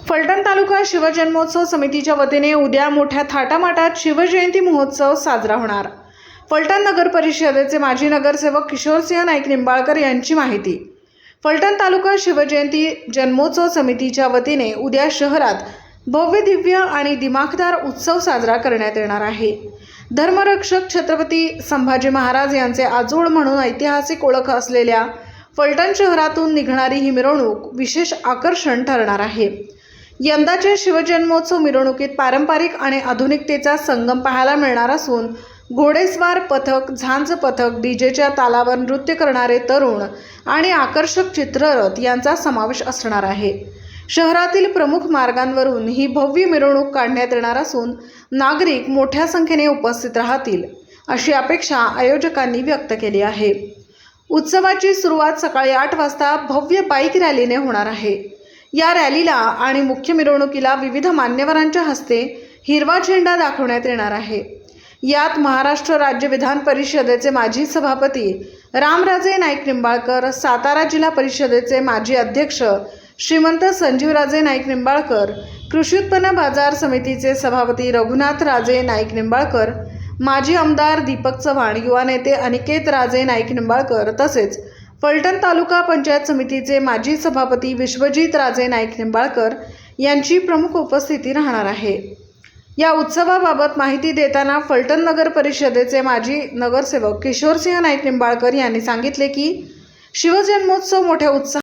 फलटण तालुका शिवजन्मोत्सव समितीच्या वतीने उद्या मोठ्या थाटामाटात शिवजयंती महोत्सव साजरा होणार। फलटण नगर परिषदेचे माजी नगरसेवक किशोरसिंह नाईक निंबाळकर यांची माहिती। फलटण तालुका शिवजयंती जन्मोत्सव समितीच्या वतीने उद्या शहरात भव्य दिव्य आणि दिमाखदार उत्सव साजरा करण्यात येणार आहे। धर्मरक्षक छत्रपती संभाजी महाराज यांचे आजोळ म्हणून ऐतिहासिक ओळख असलेल्या फलटण शहरातून निघणारी ही मिरवणूक विशेष आकर्षण ठरणार आहे। यंदाच्या शिवजन्मोत्सव मिरवणुकीत पारंपरिक आणि आधुनिकतेचा संगम पाहायला मिळणार असून घोडेस्वार पथक, झांज पथक, डीजेच्या तालावर नृत्य करणारे तरुण आणि आकर्षक चित्ररथ यांचा समावेश असणार आहे। शहरातील प्रमुख मार्गांवरून ही भव्य मिरवणूक काढण्यात येणार असून नागरिक मोठ्या संख्येने उपस्थित राहतील अशी अपेक्षा आयोजकांनी व्यक्त केली आहे। उत्सवाची सुरुवात सकाळी 8 वाजता भव्य बाईक रॅलीने होणार आहे। या रॅलीला आणि मुख्य मिरवणुकीला विविध मान्यवरांच्या हस्ते हिरवा झेंडा दाखवण्यात येणार आहे। यात महाराष्ट्र राज्य विधान परिषदेचे माजी सभापती रामराजे नाईक निंबाळकर, सातारा जिल्हा परिषदेचे माजी अध्यक्ष श्रीमंत संजीवराजे नाईक निंबाळकर, कृषी उत्पन्न बाजार समितीचे सभापती रघुनाथ राजे नाईक निंबाळकर, माजी आमदार दीपक चव्हाण, युवा नेते अनिकेत राजे नाईक निंबाळकर तसेच फलटण तालुका पंचायत समितीचे माजी सभापती विश्वजित राजे नाईक निंबाळकर यांची प्रमुख उपस्थिती राहणार आहे। या उत्सवाबाबत माहिती देताना फलटण नगर परिषदेचे माजी नगरसेवक किशोरसिंह नाईक निंबाळकर यांनी सांगितले की शिवजन्मोत्सव मोठ्या उत्साहात